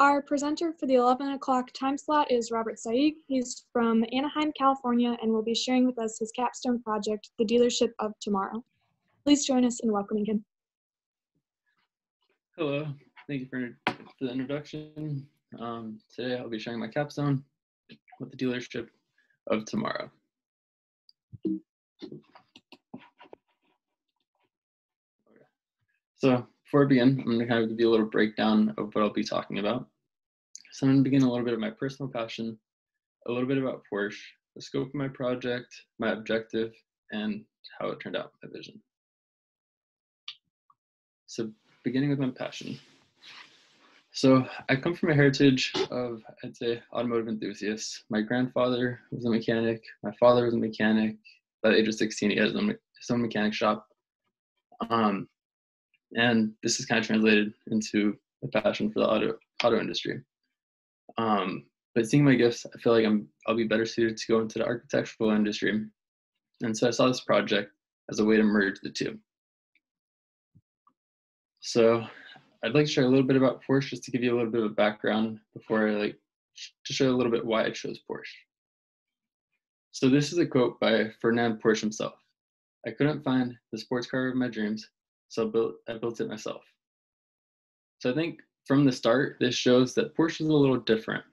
Our presenter for the 11 o'clock time slot is Robert Saig. He's from Anaheim, California, and will be sharing with us his capstone project, The Dealership of Tomorrow. Please join us in welcoming him. Hello, thank you for the introduction. Today I'll be sharing my capstone with the Dealership of Tomorrow. So before I begin, I'm going to kind of give you a little breakdown of what I'll be talking about. So I'm going to begin a little bit of my personal passion, a little bit about Porsche, the scope of my project, my objective, and how it turned out, my vision. So beginning with my passion. So I come from a heritage of, I'd say, automotive enthusiasts. My grandfather was a mechanic. My father was a mechanic. By the age of 16, he had his own mechanic shop. And this is kind of translated into a passion for the auto industry. But seeing my gifts, I feel like I'll be better suited to go into the architectural industry. And so I saw this project as a way to merge the two. So I'd like to share a little bit about Porsche just to give you a little bit of a background before to show a little bit why I chose Porsche. So this is a quote by Ferdinand Porsche himself. "I couldn't find the sports car of my dreams, so I built it myself." So I think from the start, this shows that Porsche is a little different.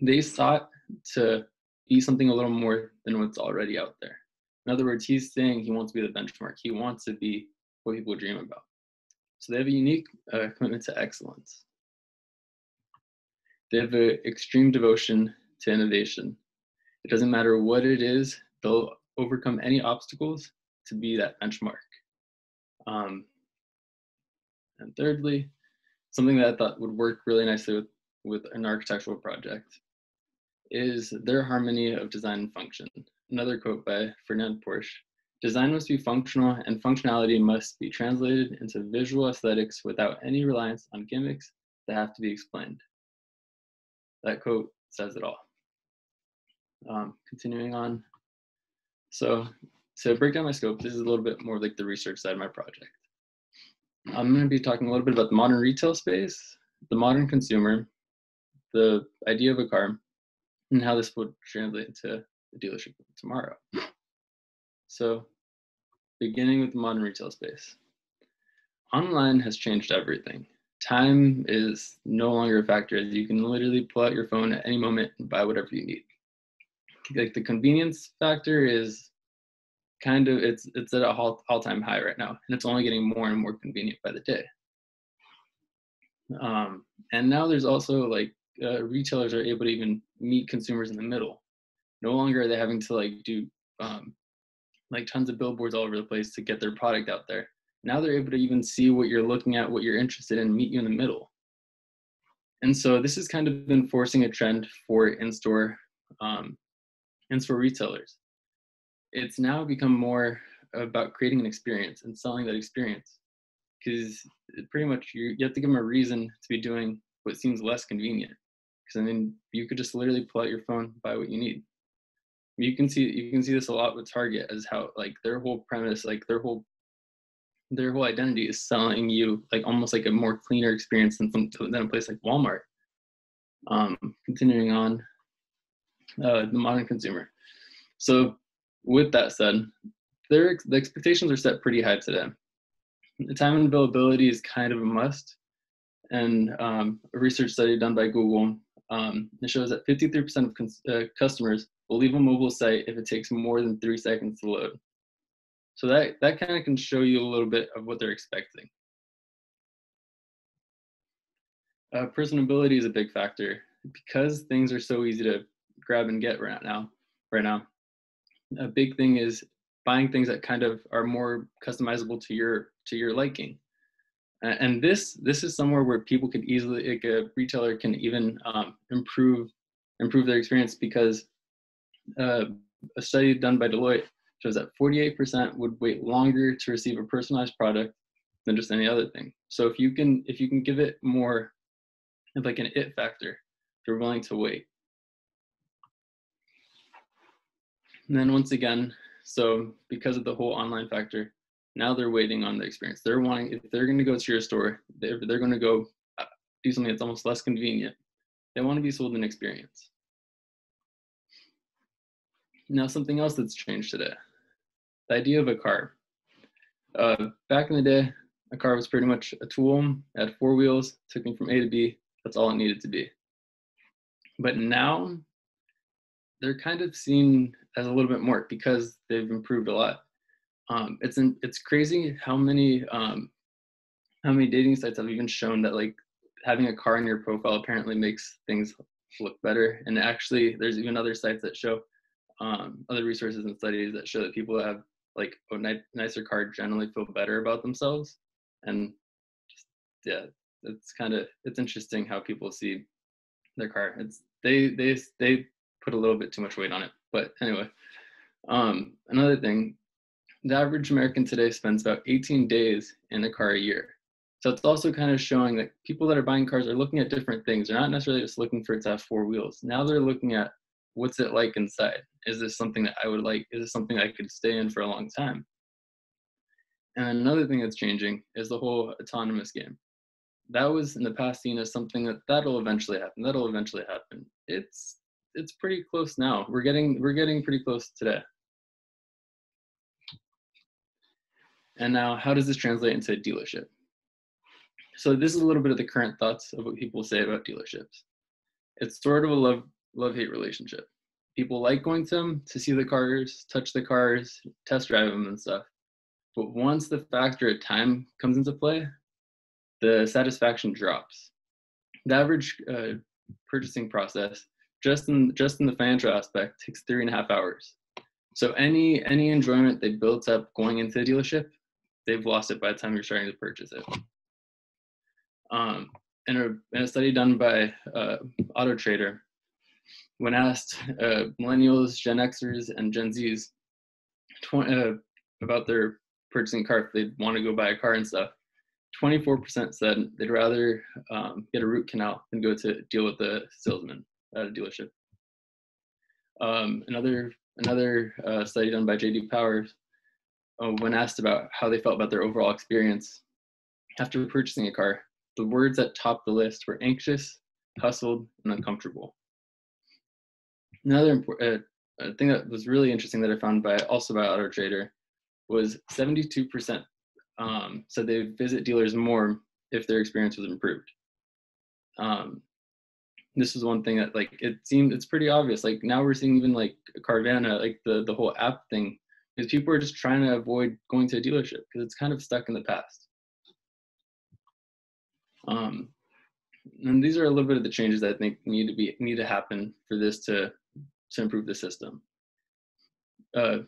They sought to be something a little more than what's already out there. In other words, he's saying he wants to be the benchmark. He wants to be what people dream about. So they have a unique commitment to excellence. They have an extreme devotion to innovation. It doesn't matter what it is, they'll overcome any obstacles to be that benchmark. And thirdly, something that I thought would work really nicely with an architectural project is their harmony of design and function. Another quote by Ferdinand Porsche: "Design must be functional, and functionality must be translated into visual aesthetics without any reliance on gimmicks that have to be explained." That quote says it all. Continuing on. So to break down my scope, this is a little bit more like the research side of my project. I'm going to be talking a little bit about the modern retail space, the modern consumer, the idea of a car, and how this would translate into the dealership of tomorrow. So beginning with the modern retail space. Online has changed everything. Time is no longer a factor, as you can literally pull out your phone at any moment and buy whatever you need. Like the convenience factor is kind of, it's at a all-time high right now, and it's only getting more and more convenient by the day. And now there's also retailers are able to even meet consumers in the middle. No longer are they having to do tons of billboards all over the place to get their product out there. Now they're able to even see what you're looking at, what you're interested in, meet you in the middle. And so this has kind of been forcing a trend for in-store retailers. It's now become more about creating an experience and selling that experience, because pretty much you have to give them a reason to be doing what seems less convenient. Because I mean, you could just literally pull out your phone, buy what you need. You can see this a lot with Target, as how their whole premise, their whole identity is selling you almost like a more cleaner experience than a place like Walmart. Continuing on, the modern consumer. So with that said, the expectations are set pretty high today. The time and availability is kind of a must. And a research study done by Google, it shows that 53% of customers will leave a mobile site if it takes more than 3 seconds to load. So that kind of can show you a little bit of what they're expecting. Personability is a big factor. Because things are so easy to grab and get right now, a big thing is buying things that kind of are more customizable to your liking. And this is somewhere where people could easily, a retailer can even improve their experience, because a study done by Deloitte shows that 48% would wait longer to receive a personalized product than just any other thing. So if you can give it more of an it factor, they're willing to wait. And then once again, so because of the whole online factor, now they're waiting on the experience. They're wanting, if they're going to go to your store, they're going to go do something that's almost less convenient. They want to be sold an experience. Now, something else that's changed today, the idea of a car. Back in the day, a car was pretty much a tool, it had 4 wheels, took me from A to B, that's all it needed to be. But now, they're kind of seen as a little bit more because they've improved a lot. It's crazy how many dating sites have even shown that like having a car in your profile apparently makes things look better. And actually, there's even other sites that show other resources and studies that show that people that have like a nicer car generally feel better about themselves. And just, yeah, it's interesting how people see their car. They put a little bit too much weight on it. But anyway, another thing, the average American today spends about 18 days in a car a year. So it's also kind of showing that people that are buying cars are looking at different things. They're not necessarily just looking for it to have 4 wheels. Now they're looking at what's it like inside? Is this something that I would like? Is this something I could stay in for a long time? And another thing that's changing is the whole autonomous game. That was in the past seen as something that'll eventually happen. It's pretty close now. We're getting pretty close today. And now, how does this translate into a dealership? So this is a little bit of the current thoughts of what people say about dealerships. It's sort of a love-hate relationship. People like going to them to see the cars, touch the cars, test drive them and stuff. But once the factor of time comes into play, the satisfaction drops. The average purchasing process, just in the financial aspect, takes 3.5 hours. So any enjoyment they built up going into the dealership, they've lost it by the time you're starting to purchase it. In a study done by Auto Trader, when asked millennials, Gen Xers, and Gen Zs about their purchasing a car, if they'd want to go buy a car and stuff, 24% said they'd rather get a root canal than go to deal with the salesman at a dealership. Another study done by J.D. Powers, when asked about how they felt about their overall experience after purchasing a car, the words that topped the list were anxious, hustled, and uncomfortable. Another important thing that was really interesting that I found by Auto Trader was 72% said they would visit dealers more if their experience was improved. This was one thing that like it's pretty obvious. Like now we're seeing even like Carvana, like the whole app thing, because people are just trying to avoid going to a dealership because it's kind of stuck in the past. And these are a little bit of the changes that I think need to happen for this to improve the system.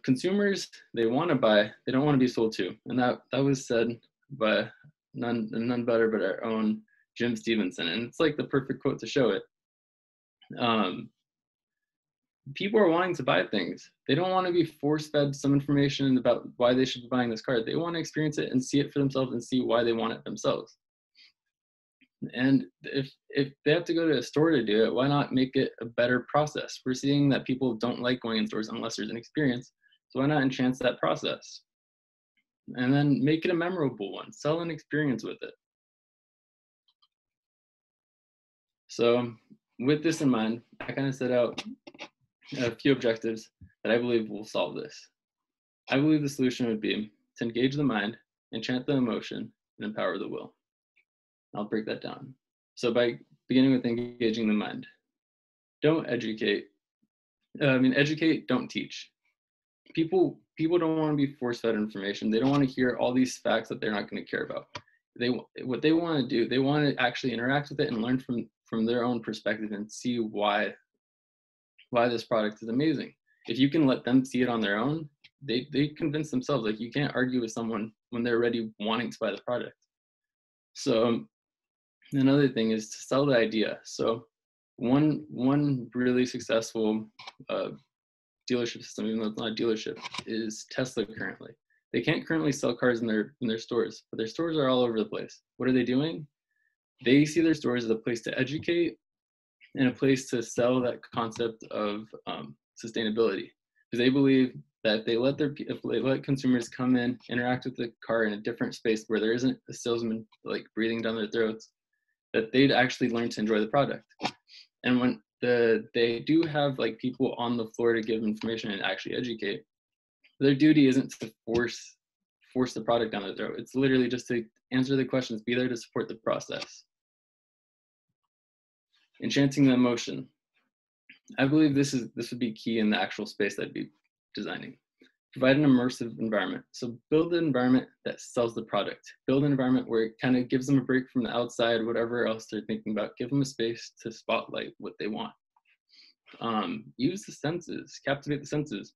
Consumers, they want to buy, they don't want to be sold to, and that was said by none better but our own Jim Stevenson, and it's like the perfect quote to show it. People are wanting to buy things. They don't want to be force-fed some information about why they should be buying this car. They want to experience it and see it for themselves and see why they want it themselves. And if they have to go to a store to do it, why not make it a better process? We're seeing that people don't like going in stores unless there's an experience. So why not enhance that process? And then make it a memorable one. Sell an experience with it. So with this in mind, I kind of set out a few objectives that I believe will solve this. I believe the solution would be to engage the mind, enchant the emotion, and empower the will. I'll break that down. So by beginning with engaging the mind, don't educate. Educate, don't teach. People don't want to be force-fed information. They don't want to hear all these facts that they're not going to care about. What they want to do, they want to actually interact with it and learn from their own perspective and see why this product is amazing. If you can let them see it on their own, they convince themselves. Like you can't argue with someone when they're already wanting to buy the product. So another thing is to sell the idea. So one really successful dealership system, even though it's not a dealership, is Tesla currently. They can't currently sell cars in their stores, but their stores are all over the place. What are they doing? They see their stores as a place to educate and a place to sell that concept of sustainability, because they believe that if they let consumers come in, interact with the car in a different space where there isn't a salesman like breathing down their throats, that they'd actually learn to enjoy the product. And when they do have like people on the floor to give information and actually educate, their duty isn't to force the product down their throat. It's literally just to answer the questions, be there to support the process. Enchanting the emotion. I believe this would be key in the actual space that I'd be designing. Provide an immersive environment. So build an environment that sells the product. Build an environment where it kind of gives them a break from the outside, whatever else they're thinking about. Give them a space to spotlight what they want. Use the senses, captivate the senses.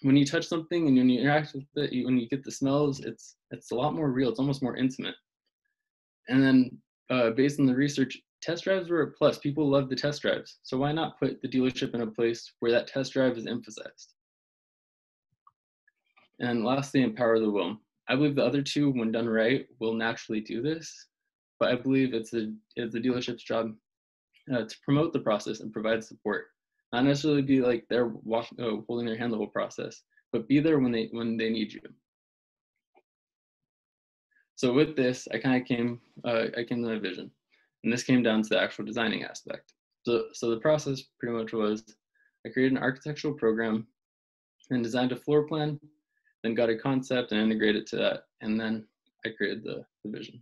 When you touch something and when you interact with it, when you get the smells, it's a lot more real. It's almost more intimate. And then based on the research, test drives were a plus. People love the test drives. So why not put the dealership in a place where that test drive is emphasized? And lastly, empower the will. I believe the other two, when done right, will naturally do this. But I believe it's the dealership's job to promote the process and provide support. Not necessarily be like they're holding their hand the whole process, but be there when they need you. So with this, I came to my vision, and this came down to the actual designing aspect. So the process pretty much was, I created an architectural program and designed a floor plan, then got a concept and integrated it to that, and then I created the vision.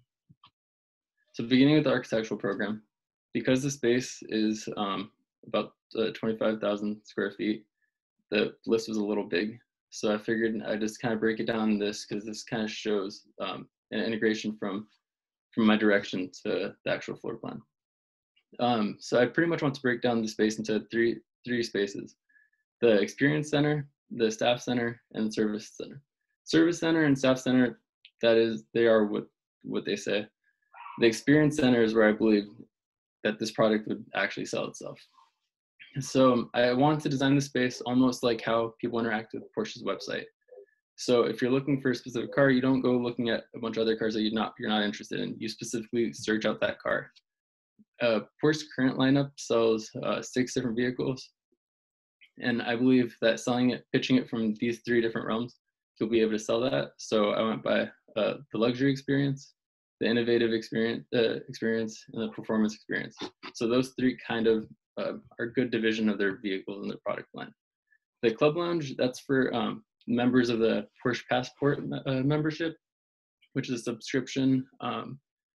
So beginning with the architectural program, because the space is about 25,000 square feet, the list was a little big. So I figured I'd just kind of break it down in this, because this kind of shows an integration from my direction to the actual floor plan. So I pretty much want to break down the space into three spaces: the experience center, the staff center, and the service center. Service center and staff center, they are what they say. The experience center is where I believe that this product would actually sell itself. So I wanted to design the space almost like how people interact with Porsche's website. So if you're looking for a specific car, you don't go looking at a bunch of other cars that you're not interested in. You specifically search out that car. Porsche's current lineup sells 6 different vehicles, and I believe that pitching it from these 3 different realms, you'll be able to sell that. So I went by the luxury experience, the innovative experience, and the performance experience. So those 3 kind of are good division of their vehicles and their product line. The Club Lounge, that's for members of the Porsche Passport membership, which is a subscription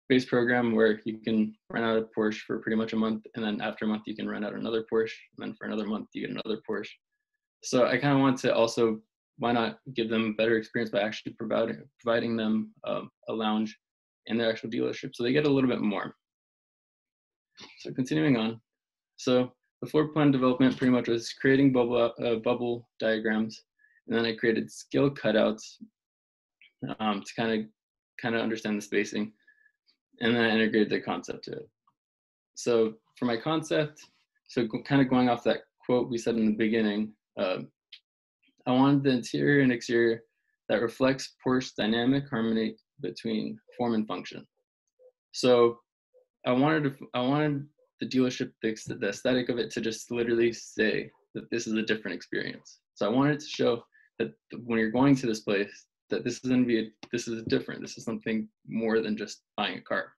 based program where you can rent out a Porsche for pretty much a month, and then after a month you can rent out another Porsche, and then for another month you get another Porsche. So I kind of want to also, why not give them a better experience by actually providing them a lounge in their actual dealership, so they get a little bit more. So continuing on, so the floor plan development pretty much was creating bubble diagrams, and then I created skill cutouts to kind of understand the spacing, and then I integrated the concept to it. So for my concept, so kind of going off that quote we said in the beginning, I wanted the interior and exterior that reflects Porsche's dynamic harmony between form and function. So I wanted the dealership, the aesthetic of it, to just literally say that this is a different experience. So I wanted to show that when you're going to this place, that this is different. This is something more than just buying a car.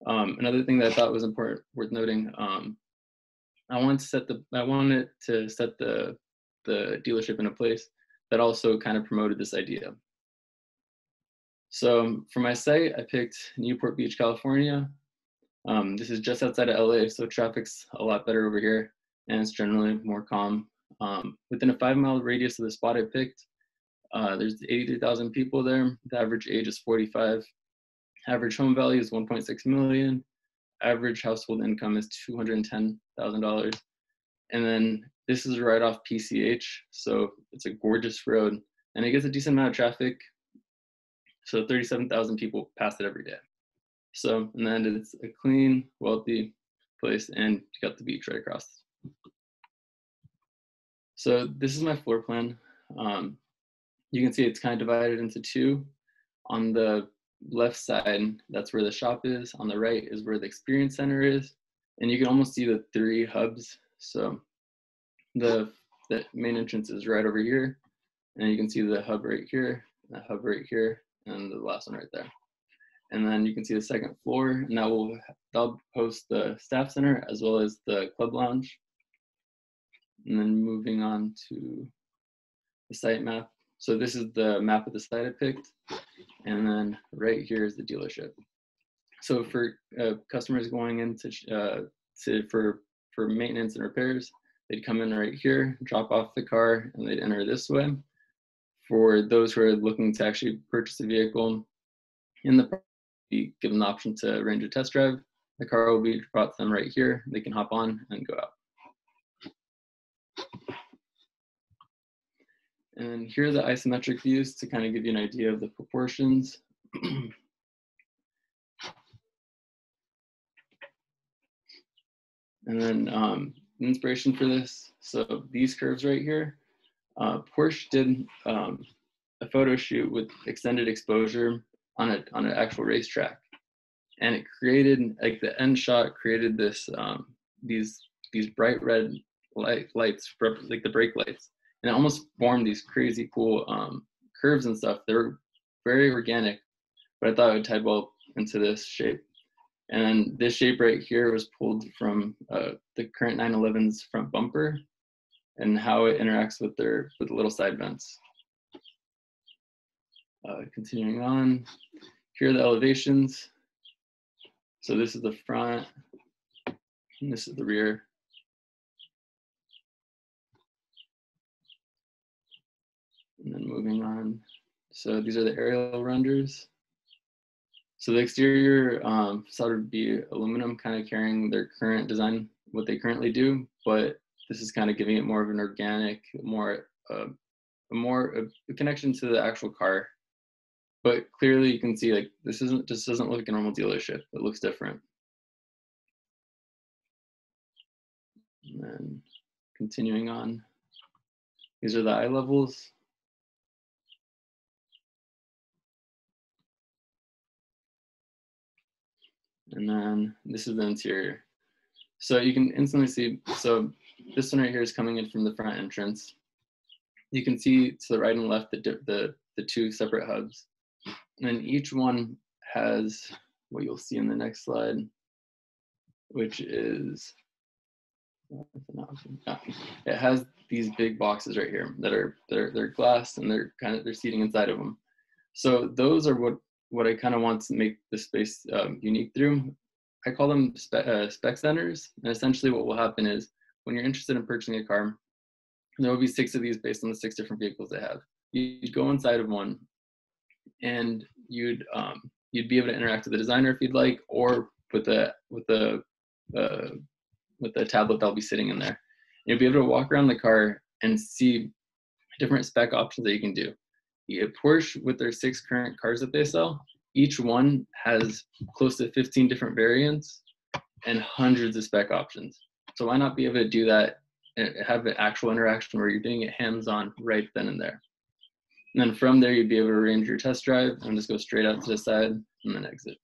Another thing that I thought was important, worth noting, I wanted to set the dealership in a place that also kind of promoted this idea. So for my site, I picked Newport Beach, California. This is just outside of LA, so traffic's a lot better over here, and it's generally more calm. Within a 5-mile radius of the spot I picked, there's 83,000 people there. The average age is 45. Average home value is 1.6 million. Average household income is $210,000. And then this is right off PCH, so it's a gorgeous road, and it gets a decent amount of traffic. So 37,000 people pass it every day. So in the end, it's a clean, wealthy place, and you got the beach right across. So this is my floor plan. You can see it's kind of divided into 2. On the left side, that's where the shop is. On the right is where the experience center is. And you can almost see the 3 hubs. So the main entrance is right over here. And you can see the hub right here, the hub right here, and the last one right there. And then you can see the second floor, and that'll host the staff center as well as the club lounge. And then moving on to the site map. So this is the map of the site I picked. And then right here is the dealership. So for customers going into for maintenance and repairs, they'd come in right here, drop off the car, and they'd enter this way. For those who are looking to actually purchase a vehicle, be given the option to arrange a test drive. The car will be brought to them right here. They can hop on and go out. And here are the isometric views to kind of give you an idea of the proportions. And then inspiration for this. So these curves right here, Porsche did a photo shoot with extended exposure on an actual racetrack, and it created, like, the end shot created this these bright red lights, like the brake lights, and it almost formed these crazy cool curves and stuff. They were very organic, but I thought it would tie well into this shape. And this shape right here was pulled from the current 911's front bumper and how it interacts with the little side vents. Continuing on, here are the elevations. So this is the front, and this is the rear. And then moving on. So these are the aerial renders. So the exterior facade would be aluminum, kind of carrying their current design, what they currently do, but this is kind of giving it more of an organic, a connection to the actual car. But clearly you can see, like, this doesn't look like a normal dealership. It looks different. And then continuing on, these are the eye levels. And then this is the interior. So you can instantly see, so this one right here is coming in from the front entrance. You can see to the right and left the two separate hubs. And then each one has what you'll see in the next slide, which is, it has these big boxes right here that they're glass, and they're seating inside of them. So those are what I kind of want to make the space unique through. I call them spec centers. And essentially what will happen is, when you're interested in purchasing a car, there will be 6 of these based on the 6 different vehicles they have. You'd go inside of one, and you'd be able to interact with the designer if you'd like, or with the tablet that'll be sitting in there. And you'll be able to walk around the car and see different spec options that you can do. Porsche, with their 6 current cars that they sell, each one has close to 15 different variants and hundreds of spec options. So why not be able to do that and have an actual interaction where you're doing it hands-on right then and there. And then from there, you'd be able to arrange your test drive and just go straight out to the side and then exit.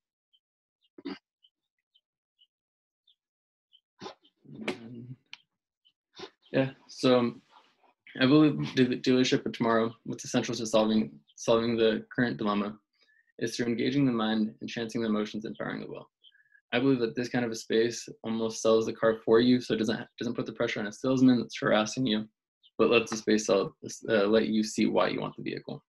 Yeah, so I believe the dealership of tomorrow, what's essential to solving the current dilemma, is through engaging the mind, enhancing the emotions, empowering the will. I believe that this kind of a space almost sells the car for you, so it doesn't put the pressure on a salesman that's harassing you, but lets the space let you see why you want the vehicle.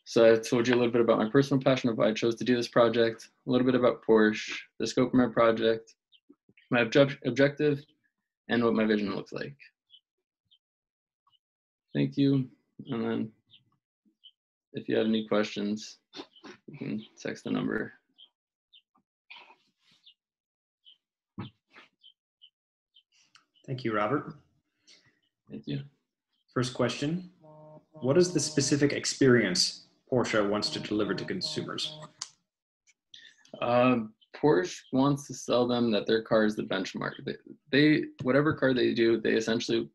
So I told you a little bit about my personal passion of why I chose to do this project, a little bit about Porsche, the scope of my project, my objective, and what my vision looks like. Thank you. And then if you have any questions, you can text the number. Thank you, Robert. Thank you. First question, what is the specific experience Porsche wants to deliver to consumers? Porsche wants to sell them that their car is the benchmark. They whatever car they do, they essentially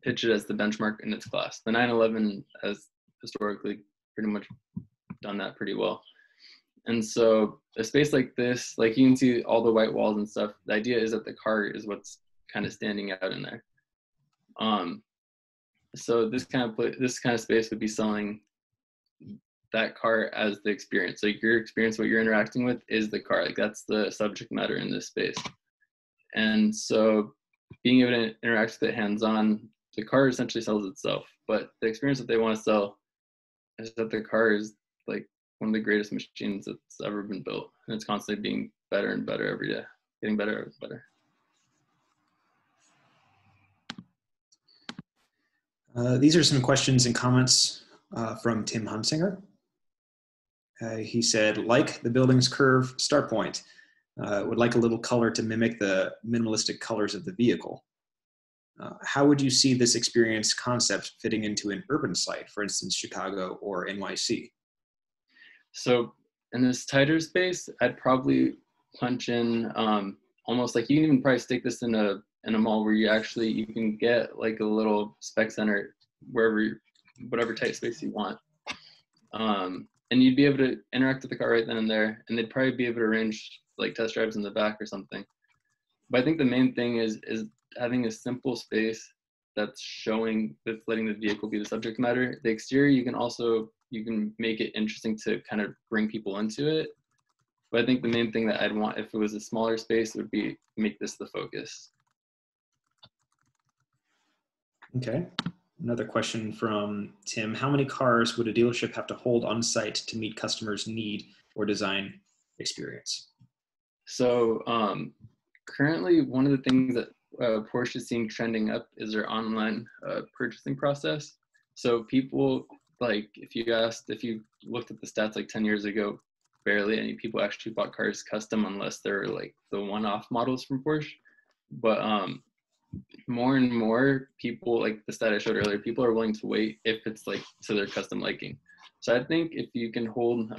pitch it as the benchmark in its class. The 911 has historically pretty much done that pretty well. And so a space like this, like you can see all the white walls and stuff, the idea is that the car is what's kind of standing out in there. So this kind of space would be selling that car as the experience. So your experience, what you're interacting with, is the car. Like that's the subject matter in this space. And so being able to interact with it hands-on, the car essentially sells itself. But the experience that they want to sell is that the car is like one of the greatest machines that's ever been built, and it's constantly being better and better every day, getting better and better. These are some questions and comments from Tim Hunsinger. He said, like the building's curve start point, would like a little color to mimic the minimalistic colors of the vehicle. How would you see this experience concept fitting into an urban site, for instance, Chicago or NYC? So in this tighter space, I'd probably punch in almost like, you can even probably stick this in a mall where you can get like a little spec center whatever tight space you want. And you'd be able to interact with the car right then and there, and they'd probably be able to arrange like test drives in the back or something. But I think the main thing is having a simple space that's letting the vehicle be the subject matter. The exterior, you can make it interesting to kind of bring people into it. But I think the main thing that I'd want if it was a smaller space would be make this the focus. Okay. Another question from Tim. How many cars would a dealership have to hold on site to meet customers' need or design experience? So currently, one of the things that Porsche is seeing trending up is their online purchasing process. So people, like, if you looked at the stats like 10 years ago, barely any people actually bought cars custom unless they're like the one-off models from Porsche. But more and more people, like the stat I showed earlier, people are willing to wait if it's like to their custom liking. So I think if you can hold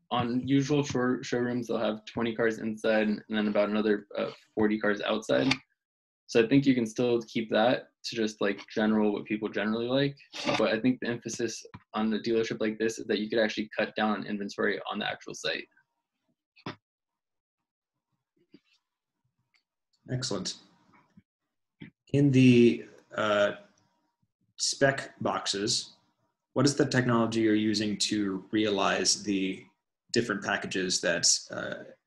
on usual showrooms, they'll have 20 cars inside and then about another 40 cars outside. So I think you can still keep that to just like what people generally like. But I think the emphasis on a dealership like this is that you could actually cut down on inventory on the actual site. Excellent. In the spec boxes, what is the technology you're using to realize the different packages that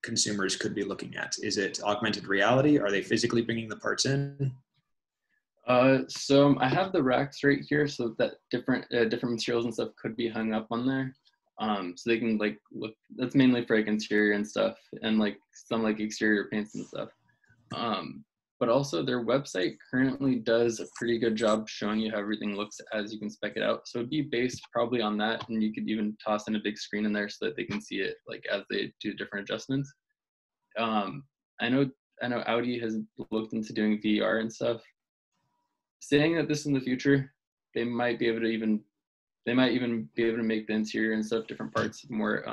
consumers could be looking at? Is it augmented reality? Are they physically bringing the parts in? So I have the racks right here, so that different materials and stuff could be hung up on there. So they can like look. That's mainly for like interior and stuff, and like some like exterior paints and stuff. But also their website currently does a pretty good job showing you how everything looks as you can spec it out. So it'd be based probably on that, and you could even toss in a big screen in there so that they can see it like as they do different adjustments. I know Audi has looked into doing VR and stuff. Saying that this in the future, they might be able to even be able to make the interior and stuff, different parts more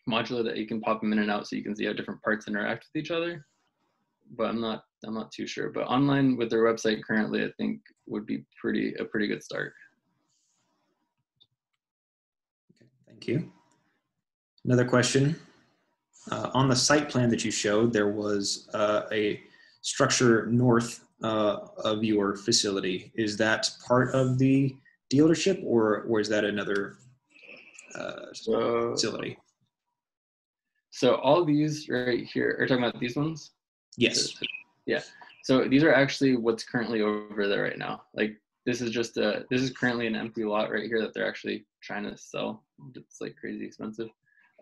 modular, that you can pop them in and out so you can see how different parts interact with each other. But I'm not too sure. But online with their website currently, I think would be a pretty good start. Okay, thank you. Another question. On the site plan that you showed, there was a structure north of your facility. Is that part of the dealership, or is that another facility? So all these right here, are you talking about these ones? Yes. Yeah. So these are actually what's currently over there right now. Like this is currently an empty lot right here that they're actually trying to sell. It's like crazy expensive.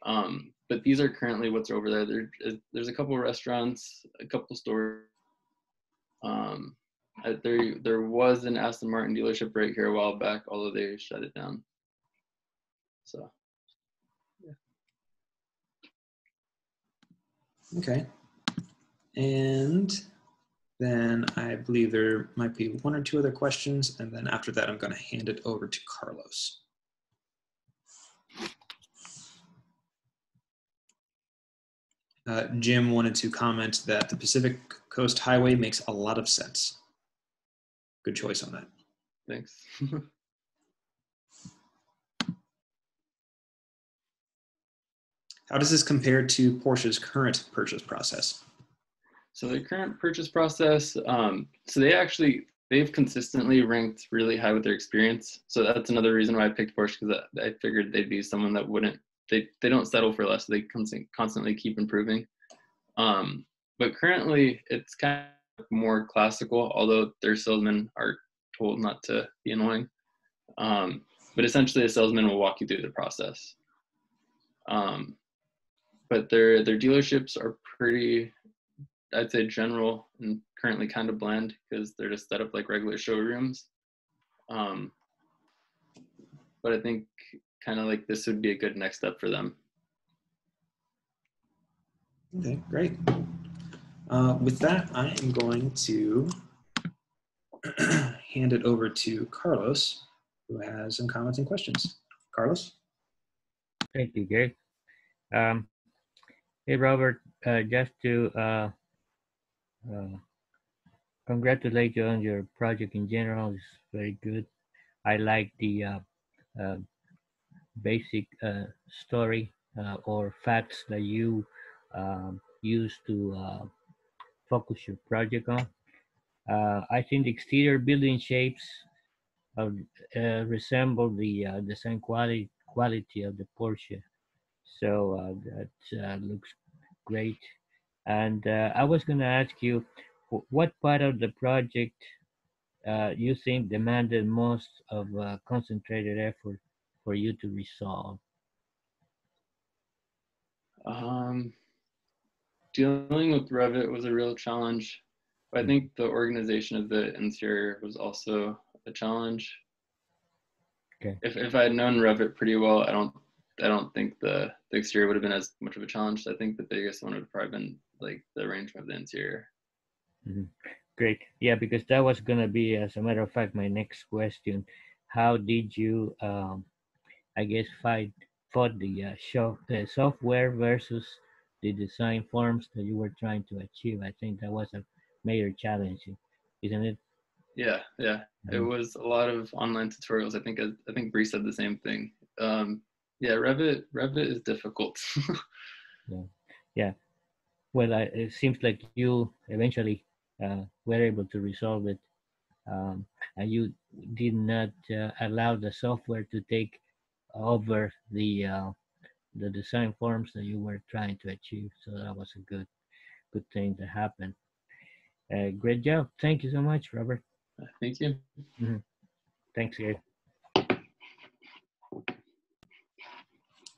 But these are currently what's over there. There's a couple of restaurants, a couple stores. There was an Aston Martin dealership right here a while back, although they shut it down. So, yeah. Okay. And then I believe there might be one or two other questions, and then after that, I'm going to hand it over to Carlos. Jim wanted to comment that the Pacific Coast Highway makes a lot of sense. Good choice on that. Thanks. How does this compare to Porsche's current purchase process? So the current purchase process, so they they've consistently ranked really high with their experience. So that's another reason why I picked Porsche, because I figured they'd be someone that wouldn't, they don't settle for less. They constantly keep improving. But currently it's kind of more classical, although their salesmen are told not to be annoying. But essentially a salesman will walk you through the process. But their dealerships are pretty, I'd say, general and currently kind of bland, because they're just set up like regular showrooms. But I think kind of like this would be a good next step for them. Okay, great. With that, I am going to hand it over to Carlos, who has some comments and questions. Carlos? Thank you, Gary. Hey, Robert, just to congratulate you on your project in general. It's very good. I like the basic story or facts that you use to focus your project on. I think the exterior building shapes resemble the design quality of the Porsche. So that looks great. And I was going to ask you, what part of the project you think demanded most of concentrated effort for you to resolve? Dealing with Revit was a real challenge. But I think the organization of the interior was also a challenge. Okay. If I had known Revit pretty well, I don't think the exterior would have been as much of a challenge. I think the biggest one would have probably been like the arrangement of the interior. Mm-hmm. Great. Yeah, because that was going to be, as a matter of fact, my next question. How did you, I guess, fought the software versus the design forms that you were trying to achieve? I think that was a major challenge, isn't it? Yeah. It was a lot of online tutorials. I think Bree said the same thing. Yeah, Revit is difficult. Yeah. Well, it seems like you eventually were able to resolve it, and you did not allow the software to take over the design forms that you were trying to achieve. So that was a good thing that happened. Great job. Thank you so much, Robert. Thank you. Mm-hmm. Thanks, Gabe.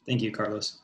Thank you, Carlos.